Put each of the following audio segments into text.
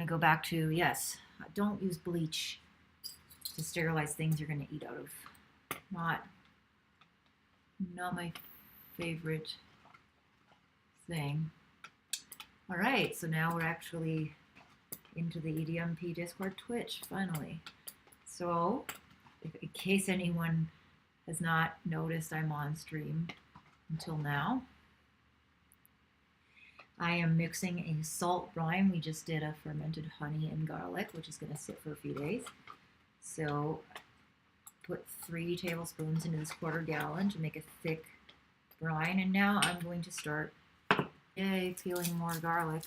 to go back to, yes, don't use bleach to sterilize things you're going to eat out of. Not my favorite thing. All right, so now we're actually into the EDMP Discord Twitch, finally. So, in case anyone has not noticed I'm on stream until now, I am mixing a salt brine. We just did a fermented honey and garlic, which is going to sit for a few days. So, put 3 tablespoons into this 1/4 gallon to make a thick brine. And now I'm going to start, peeling more garlic.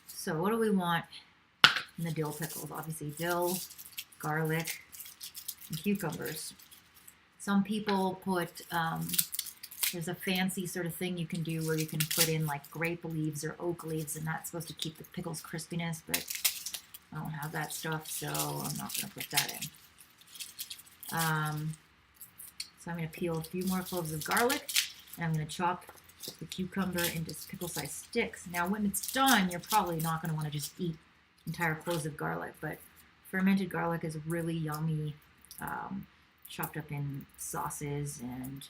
So what do we want in the dill pickles? Obviously dill, garlic, and cucumbers. Some people put, there's a fancy sort of thing you can do where you can put in like grape leaves or oak leaves, and that's supposed to keep the pickles crispiness, but I don't have that stuff, so I'm not going to put that in. So I'm going to peel a few more cloves of garlic, and I'm going to chop the cucumber into pickle-sized sticks. Now, when it's done, you're probably not going to want to just eat entire cloves of garlic, but fermented garlic is really yummy, chopped up in sauces and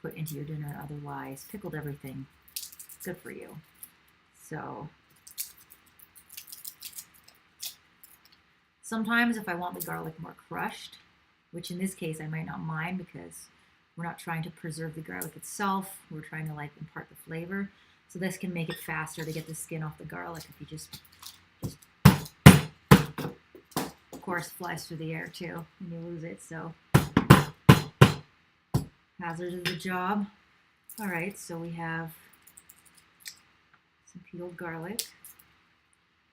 put into your dinner otherwise. Pickled everything. It's good for you. So sometimes if I want the garlic more crushed, which in this case I might not mind because we're not trying to preserve the garlic itself. We're trying to like impart the flavor. So this can make it faster to get the skin off the garlic if you just of course flies through the air too when you lose it. So hazard of the job. All right, so we have some peeled garlic.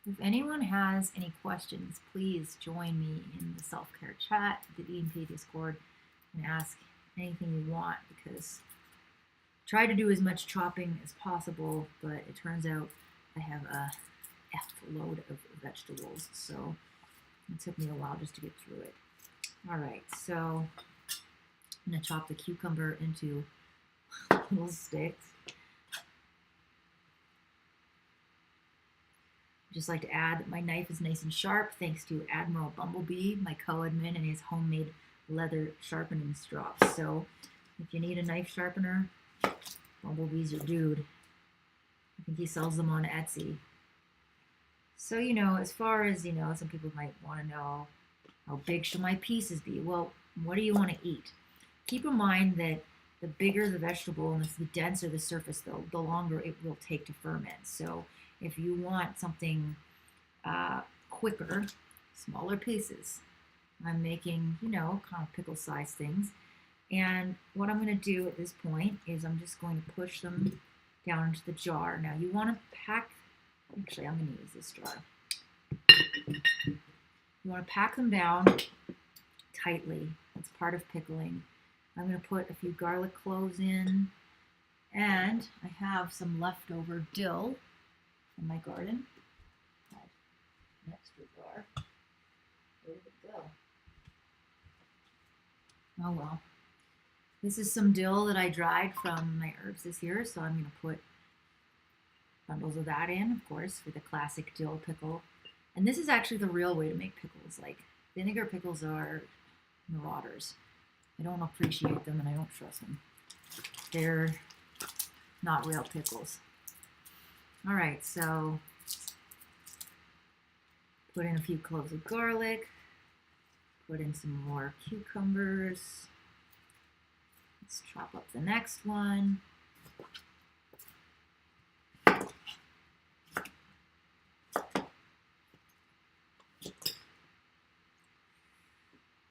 If anyone has any questions, please join me in the self-care chat, the EDMP Discord, and ask anything you want, because I try to do as much chopping as possible, but it turns out I have a load of vegetables, so it took me a while just to get through it. All right, so I'm going to chop the cucumber into little sticks. Just like to add that my knife is nice and sharp thanks to Admiral Bumblebee, my co-admin, and his homemade leather sharpening strops. So if you need a knife sharpener, Bumblebee's your dude. I think he sells them on Etsy. So, as far as, some people might want to know, how big should my pieces be? Well, what do you want to eat? Keep in mind that the bigger the vegetable and the denser the surface, the longer it will take to ferment. So if you want something quicker, smaller pieces. I'm making, kind of pickle-sized things. And what I'm going to do at this point is I'm just going to push them down into the jar. Now, you want to pack, actually, I'm going to use this jar. You want to pack them down tightly. That's part of pickling. I'm going to put a few garlic cloves in, and I have some leftover dill in my garden. An extra jar. Where did it go? Oh well. This is some dill that I dried from my herbs this year, so I'm going to put bundles of that in, of course, for the classic dill pickle. And this is actually the real way to make pickles. Like, vinegar pickles are marauders. I don't appreciate them and I don't trust them. They're not real pickles. All right, so put in a few cloves of garlic. Put in some more cucumbers. Let's chop up the next one.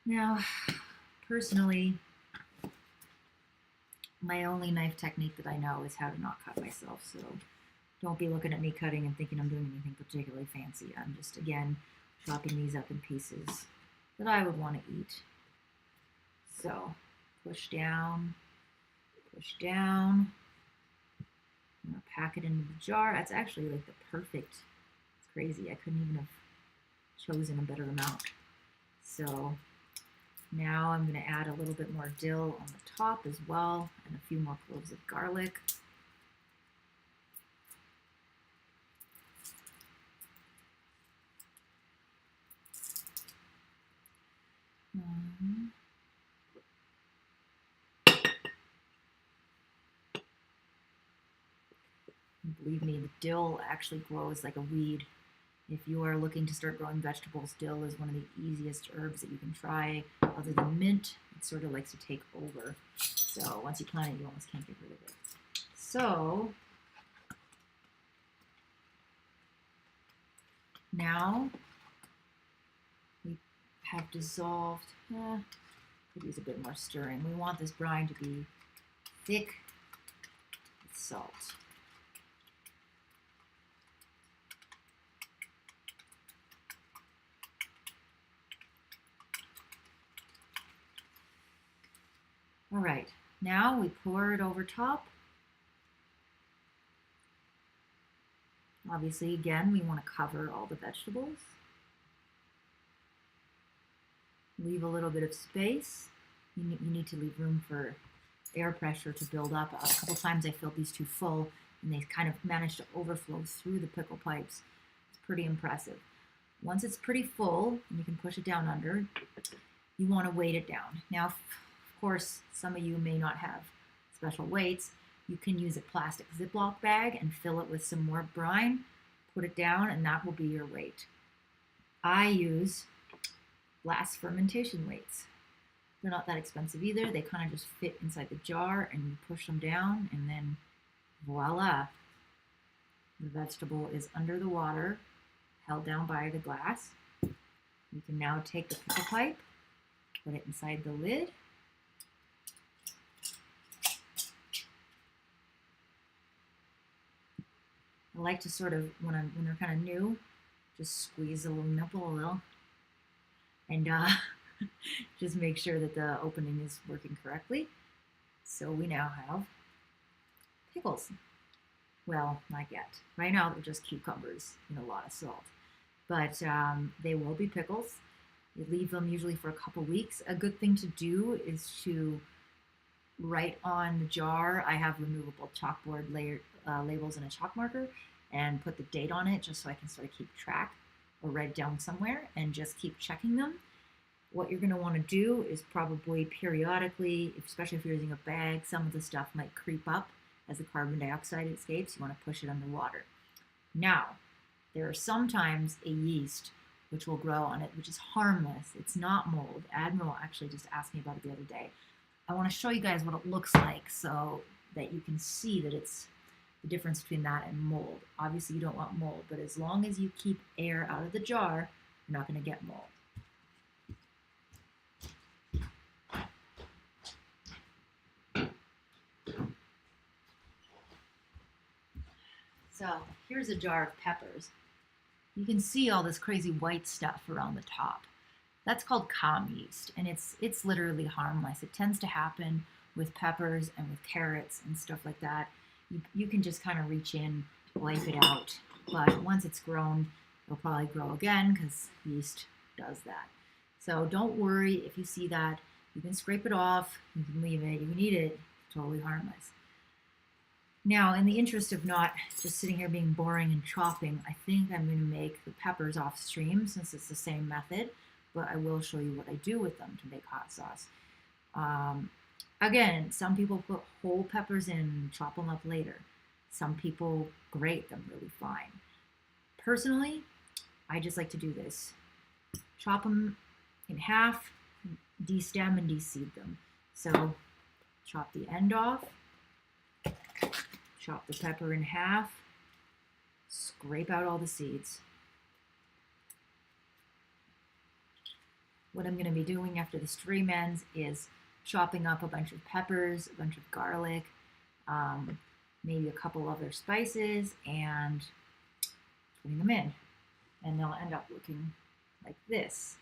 Now, personally, my only knife technique that I know is how to not cut myself, so don't be looking at me cutting and thinking I'm doing anything particularly fancy. I'm just, again, chopping these up in pieces that I would want to eat. So, push down, push down. I'm going to pack it into the jar. That's actually like the perfect, it's crazy. I couldn't even have chosen a better amount. So, now I'm going to add a little bit more dill on the top as well, and a few more cloves of garlic. And believe me, the dill actually grows like a weed. If you are looking to start growing vegetables, dill is one of the easiest herbs that you can try. Other than mint, it sort of likes to take over. So once you plant it, you almost can't get rid of it. So now we have dissolved, could use a bit more stirring. We want this brine to be thick with salt. All right, now we pour it over top. Obviously, again, we want to cover all the vegetables. Leave a little bit of space. You need to leave room for air pressure to build up. A couple times I filled these too full and they kind of managed to overflow through the pickle pipes. It's pretty impressive. Once it's pretty full, and you can push it down under, you want to weight it down. Now, of course, some of you may not have special weights. You can use a plastic Ziploc bag and fill it with some more brine, put it down, and that will be your weight. I use glass fermentation weights. They're not that expensive either. They kind of just fit inside the jar and you push them down and then voila. The vegetable is under the water, held down by the glass. You can now take the pickle pipe, put it inside the lid. I like to sort of, when they're kind of new, just squeeze a little nipple a little and just make sure that the opening is working correctly. So we now have pickles. Well, not yet. Right now they're just cucumbers and a lot of salt. But they will be pickles. You leave them usually for a couple weeks. A good thing to do is to write on the jar. I have removable chalkboard labels and a chalk marker and put the date on it just so I can sort of keep track or write it down somewhere and just keep checking them. What you're going to want to do is probably periodically, especially if you're using a bag, some of the stuff might creep up as the carbon dioxide escapes. You want to push it underwater. Now, there are sometimes a yeast which will grow on it, which is harmless. It's not mold. Admiral actually just asked me about it the other day. I want to show you guys what it looks like so that you can see that it's the difference between that and mold. Obviously, you don't want mold, but as long as you keep air out of the jar, you're not going to get mold. So here's a jar of peppers. You can see all this crazy white stuff around the top. That's called calm yeast, and it's literally harmless. It tends to happen with peppers and with carrots and stuff like that. You can just kind of reach in, wipe it out, but once it's grown, it'll probably grow again because yeast does that. So don't worry if you see that. You can scrape it off, you can leave it, you can eat it, it's totally harmless. Now, in the interest of not just sitting here being boring and chopping, I think I'm going to make the peppers off stream since it's the same method, but I will show you what I do with them to make hot sauce. Again, some people put whole peppers in and chop them up later. Some people grate them really fine. Personally, I just like to do this. Chop them in half, de-stem and de-seed them. So chop the end off, chop the pepper in half, scrape out all the seeds. What I'm going to be doing after the stream ends is chopping up a bunch of peppers, a bunch of garlic, maybe a couple other spices, and putting them in. And they'll end up looking like this.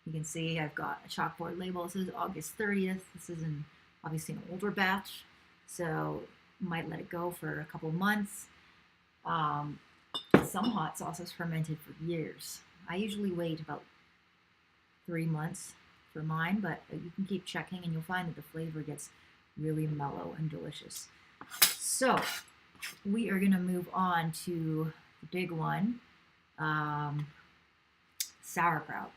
You can see I've got a chalkboard label. This is August 30th. This is obviously an older batch, so might let it go for a couple months. Some hot sauces fermented for years. I usually wait about 3 months for mine, but you can keep checking and you'll find that the flavor gets really mellow and delicious. So we are going to move on to the big one, sauerkraut.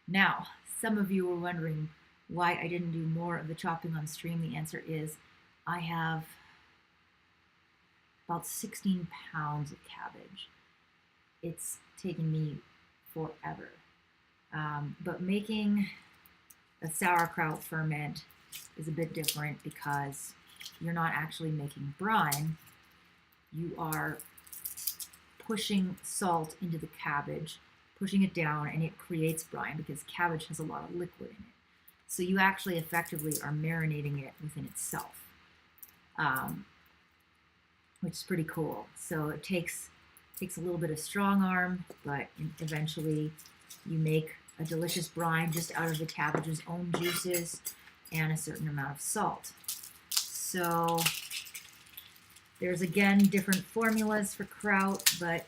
Now, some of you were wondering why I didn't do more of the chopping on stream. The answer is I have about 16 pounds of cabbage. It's taken me forever. But making a sauerkraut ferment is a bit different because you're not actually making brine. You are pushing salt into the cabbage, pushing it down, and it creates brine because cabbage has a lot of liquid in it. So you actually effectively are marinating it within itself, which is pretty cool. So it takes a little bit of strong arm, but eventually you make a delicious brine just out of the cabbage's own juices and a certain amount of salt. So there's, again, different formulas for kraut, but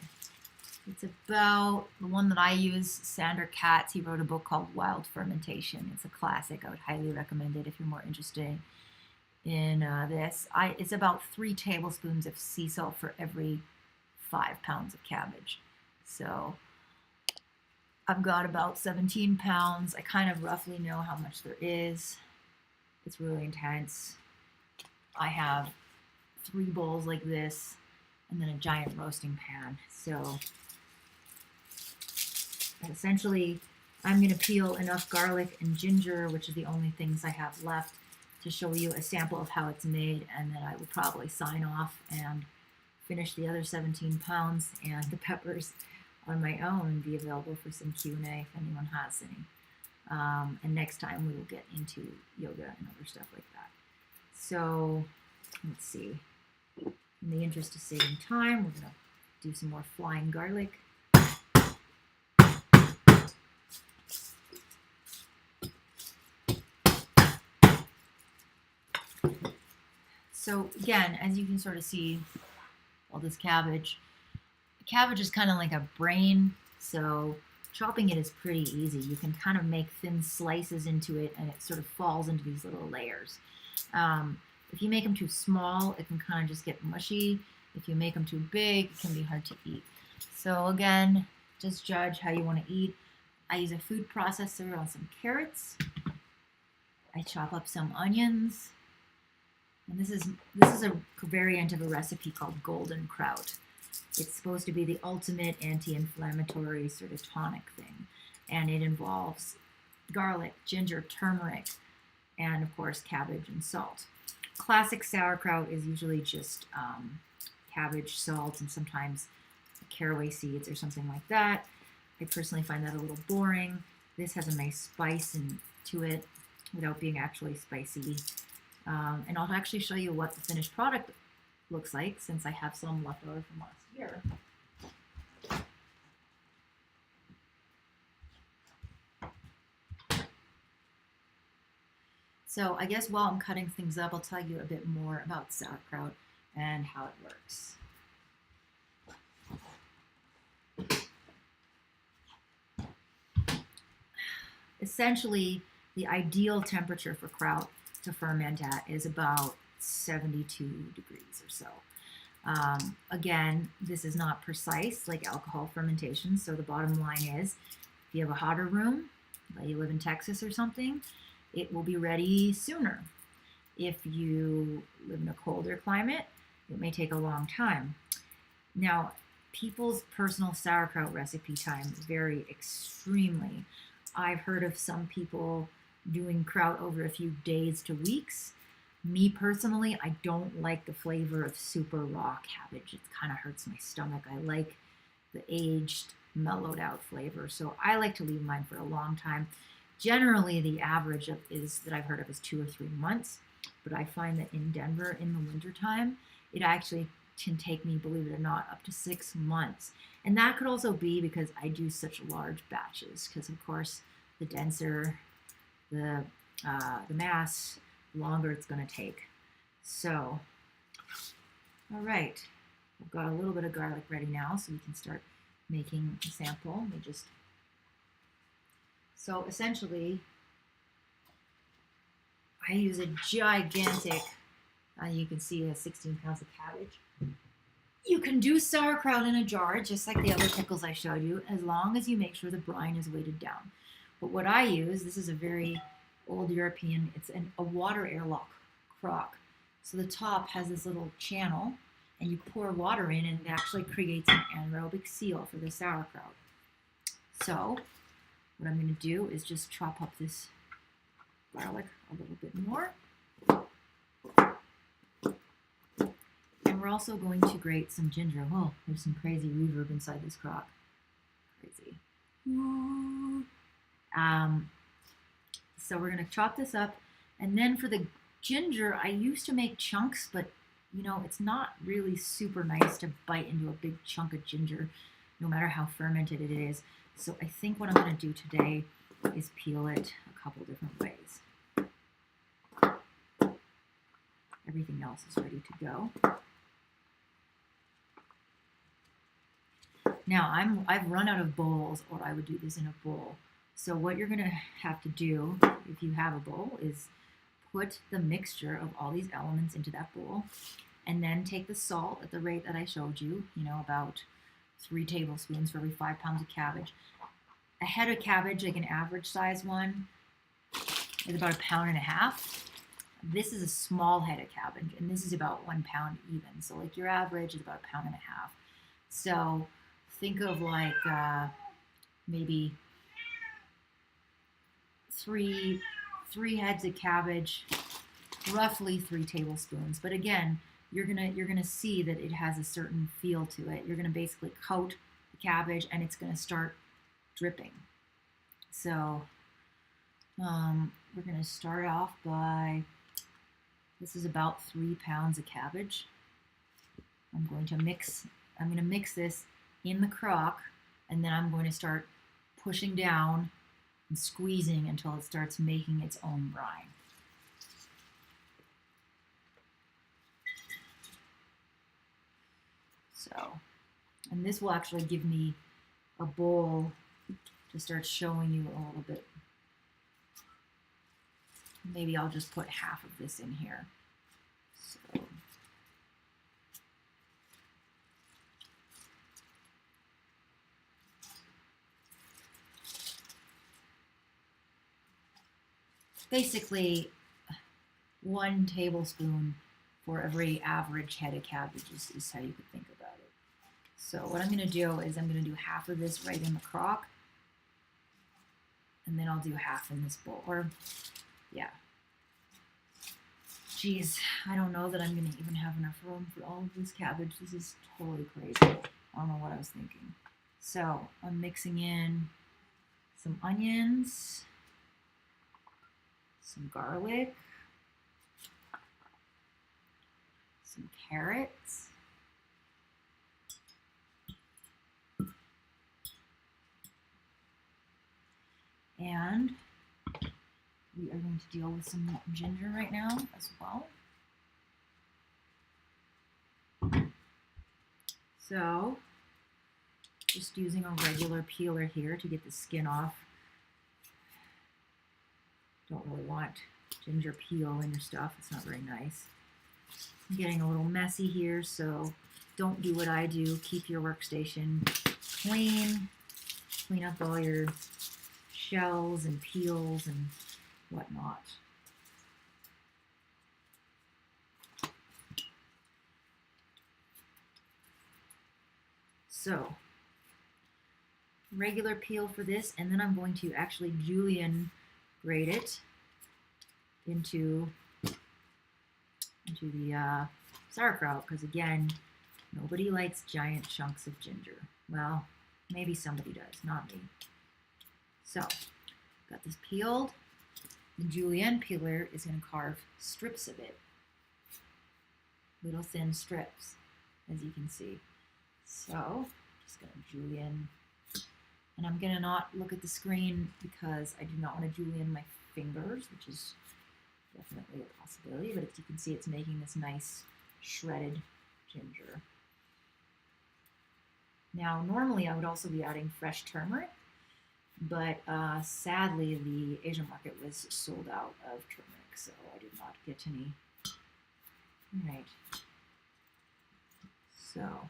it's about the one that I use, Sandor Katz. He wrote a book called Wild Fermentation. It's a classic. I would highly recommend it if you're more interested in this. It's about 3 tablespoons of sea salt for every 5 pounds of cabbage. So I've got about 17 pounds. I kind of roughly know how much there is. It's really intense. I have 3 bowls like this and then a giant roasting pan. So essentially, I'm going to peel enough garlic and ginger, which are the only things I have left, to show you a sample of how it's made, and then I will probably sign off and finish the other 17 pounds and the peppers on my own and be available for some Q&A if anyone has any. And next time we will get into yoga and other stuff like that. So let's see. In the interest of saving time, we're going to do some more flying garlic. So again, as you can sort of see, all this cabbage is kind of like a brain, so chopping it is pretty easy. You can kind of make thin slices into it, and it sort of falls into these little layers. If you make them too small, it can kind of just get mushy. If you make them too big, it can be hard to eat. So again, just judge how you want to eat. I use a food processor on some carrots. I chop up some onions. And this is a variant of a recipe called golden kraut. It's supposed to be the ultimate anti-inflammatory sort of tonic thing. And it involves garlic, ginger, turmeric, and of course cabbage and salt. Classic sauerkraut is usually just cabbage, salt, and sometimes caraway seeds or something like that. I personally find that a little boring. This has a nice spice to it without being actually spicy. And I'll actually show you what the finished product looks like, since I have some left over from last year. So I guess while I'm cutting things up, I'll tell you a bit more about sauerkraut and how it works. Essentially, the ideal temperature for kraut to ferment at is about 72 degrees or so. Again, this is not precise like alcohol fermentation, so the bottom line is, if you have a hotter room, like you live in Texas or something, it will be ready sooner. If you live in a colder climate, it may take a long time. Now, people's personal sauerkraut recipe times vary extremely. I've heard of some people doing kraut over a few days to weeks. Me personally, I don't like the flavor of super raw cabbage. It kind of hurts my stomach. I like the aged, mellowed out flavor. So I like to leave mine for a long time. Generally, the average that I've heard of is 2 or 3 months. But I find that in Denver in the wintertime, it actually can take me, believe it or not, up to 6 months. And that could also be because I do such large batches. Because of course, the denser the mass, the longer it's going to take. So, all right, we've got a little bit of garlic ready now, so we can start making a sample. So essentially, I use a gigantic, you can see it has 16 pounds of cabbage. You can do sauerkraut in a jar, just like the other pickles I showed you, as long as you make sure the brine is weighted down. But what I use, this is a very old European, it's a water airlock crock. So the top has this little channel, and you pour water in, and it actually creates an anaerobic seal for the sauerkraut. So what I'm going to do is just chop up this garlic a little bit more. And we're also going to grate some ginger. Oh, there's some crazy reverb inside this crock. Crazy. So we're going to chop this up. And then for the ginger, I used to make chunks, but you know, it's not really super nice to bite into a big chunk of ginger, no matter how fermented it is. So I think what I'm going to do today is peel it a couple different ways. Everything else is ready to go. Now I've run out of bowls, or I would do this in a bowl. So what you're going to have to do, if you have a bowl, is put the mixture of all these elements into that bowl, and then take the salt at the rate that I showed you, you know, about 3 tablespoons for every 5 pounds of cabbage. A head of cabbage, like an average size one, is about 1.5 pounds. This is a small head of cabbage, and this is about 1 pound even. So like your average is about 1.5 pounds. So think of like maybe three heads of cabbage, roughly 3 tablespoons. But again, you're gonna see that it has a certain feel to it. You're gonna basically coat the cabbage, and it's gonna start dripping. So we're gonna start off by, this is about 3 pounds of cabbage. I'm gonna mix this in the crock, and then I'm going to start pushing down and squeezing until it starts making its own brine. So, and this will actually give me a bowl to start showing you a little bit. Maybe I'll just put half of this in here. So, basically 1 tablespoon for every average head of cabbage is how you could think about it. So what I'm going to do is I'm going to do half of this right in the crock, and then I'll do half in this bowl. Or, yeah. Geez, I don't know that I'm going to even have enough room for all of this cabbage. This is totally crazy. I don't know what I was thinking. So I'm mixing in some onions, some garlic, some carrots, and we are going to deal with some ginger right now as well. So just using a regular peeler here to get the skin off. Don't really want ginger peel in your stuff. It's not very nice. I'm getting a little messy here, so don't do what I do. Keep your workstation clean. Clean up all your shells and peels and whatnot. So, regular peel for this, and then I'm going to actually julienne grate it into the sauerkraut, because again, nobody likes giant chunks of ginger. Well, maybe somebody does, not me. So, got this peeled. The julienne peeler is going to carve strips of it. Little thin strips, as you can see. So, just going to julienne. And I'm going to not look at the screen because I do not want to julienne my fingers, which is definitely a possibility. But as you can see, it's making this nice shredded ginger. Now, normally I would also be adding fresh turmeric, but sadly the Asian market was sold out of turmeric, so I did not get any. All right. So,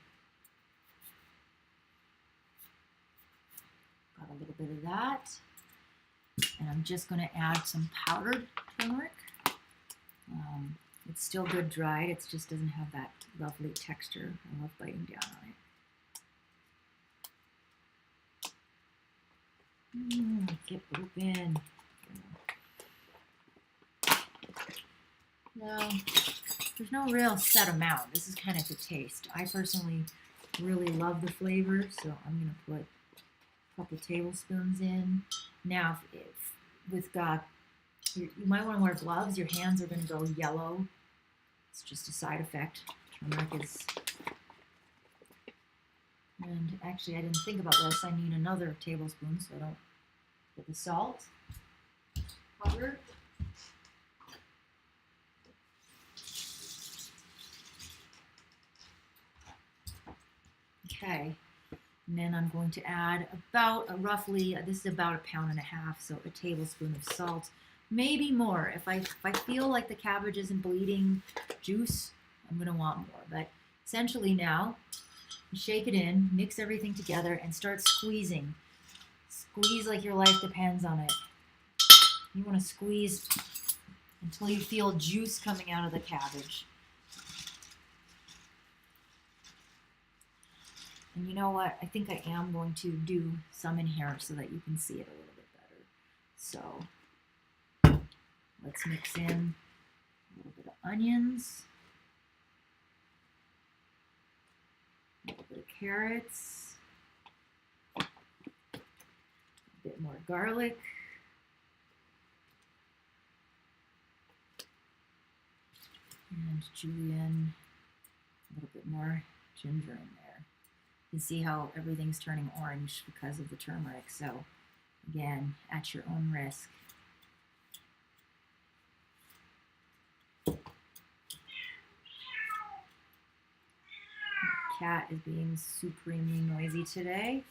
got a little bit of that. And I'm just going to add some powdered turmeric. It's still good dried, it just doesn't have that lovely texture. I love biting down on it. Get open. Now, there's no real set amount. This is kind of to taste. I personally really love the flavor, so I'm going to put a couple tablespoons in. Now, if with you might want to wear gloves. Your hands are going to go yellow. It's just a side effect. Turmeric is... And actually, I didn't think about this. I need another tablespoon, so I don't put the salt. Powder. Okay, and then I'm going to add about roughly, this is about 1.5 pounds, so a tablespoon of salt, maybe more. If I feel like the cabbage isn't bleeding juice, I'm going to want more. But essentially now, shake it in, mix everything together, and start squeezing. Squeeze like your life depends on it. You want to squeeze until you feel juice coming out of the cabbage. And you know what? I think I am going to do some in here so that you can see it a little bit better. So let's mix in a little bit of onions, a little bit of carrots, a bit more garlic, and julienne, a little bit more ginger in there. You can see how everything's turning orange because of the turmeric. So again, at your own risk. The cat is being supremely noisy today.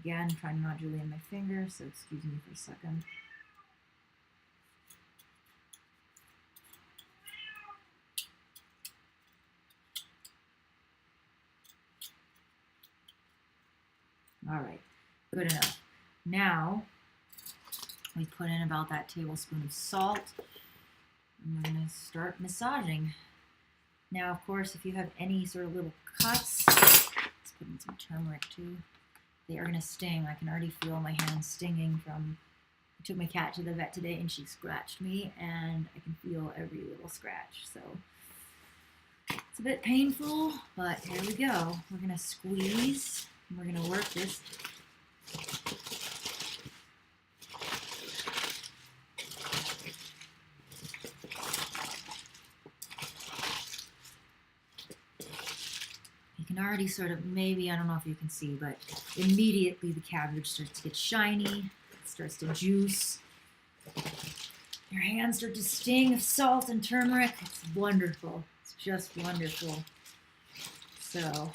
Again, trying not to julienne my finger, so excuse me for a second. All right, good enough. Now, we put in about that tablespoon of salt, and we're going to start massaging. Now, of course, if you have any sort of little cuts, let's put in some turmeric too. They are going to sting. I can already feel my hands stinging from, I took my cat to the vet today and she scratched me, and I can feel every little scratch. So it's a bit painful, but here we go. We're going to squeeze. We're going to work this. You can already sort of, maybe, I don't know if you can see, but immediately the cabbage starts to get shiny, it starts to juice. Your hands start to sting of salt and turmeric. It's wonderful. It's just wonderful. So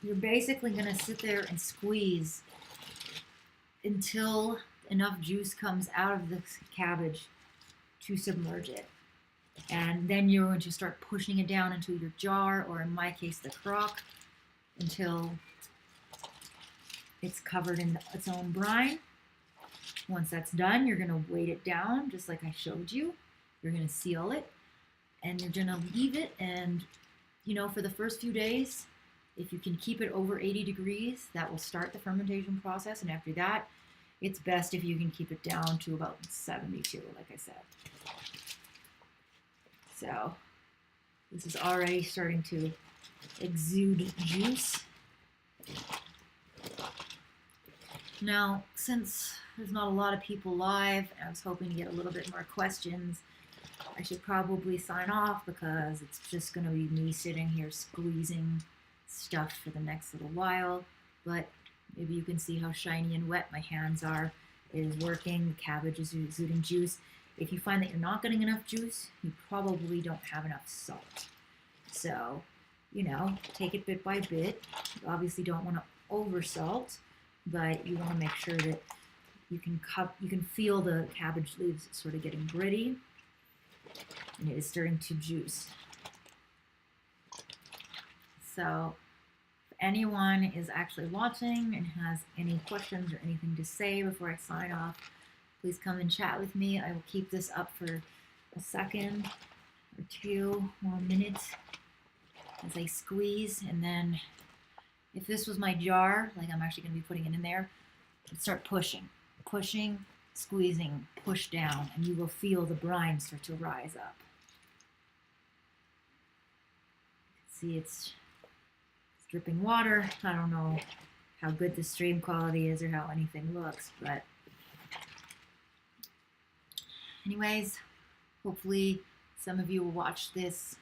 you're basically going to sit there and squeeze until enough juice comes out of the cabbage to submerge it. And then you're going to start pushing it down into your jar, or in my case, the crock, until it's covered in its own brine. Once that's done, you're going to weight it down, just like I showed you. You're going to seal it, and you're going to leave it. And, you know, for the first few days, if you can keep it over 80 degrees, that will start the fermentation process. And after that, it's best if you can keep it down to about 72, like I said. So this is already starting to exude juice. Now, since there's not a lot of people live, I was hoping to get a little bit more questions. I should probably sign off because it's just going to be me sitting here squeezing stuff for the next little while. But maybe you can see how shiny and wet my hands are. It is working. The cabbage is exuding juice. If you find that you're not getting enough juice, you probably don't have enough salt. So, you know, take it bit by bit. You obviously don't want to over salt, but you want to make sure that you can feel the cabbage leaves sort of getting gritty, and it is starting to juice. So anyone is actually watching and has any questions or anything to say before I sign off, please come and chat with me. I will keep this up for a second or 2 more minutes as I squeeze, and then if this was my jar, like I'm actually going to be putting it in there, I'd start pushing, squeezing, push down, and you will feel the brine start to rise up. See, it's dripping water. I don't know how good the stream quality is or how anything looks, but anyways, hopefully some of you will watch this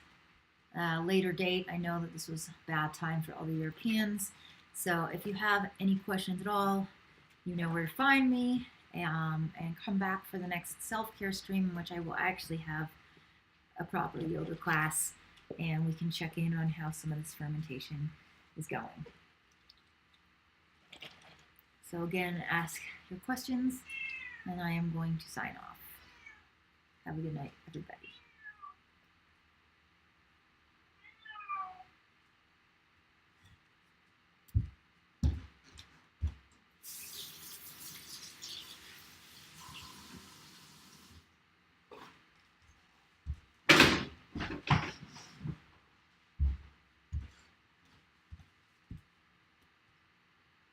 later date. I know that this was a bad time for all the Europeans, so if you have any questions at all, you know where to find me, and come back for the next self-care stream in which I will actually have a proper yoga class, and we can check in on how some of this fermentation is going. So again, ask your questions, and I am going to sign off. Have a good night, everybody.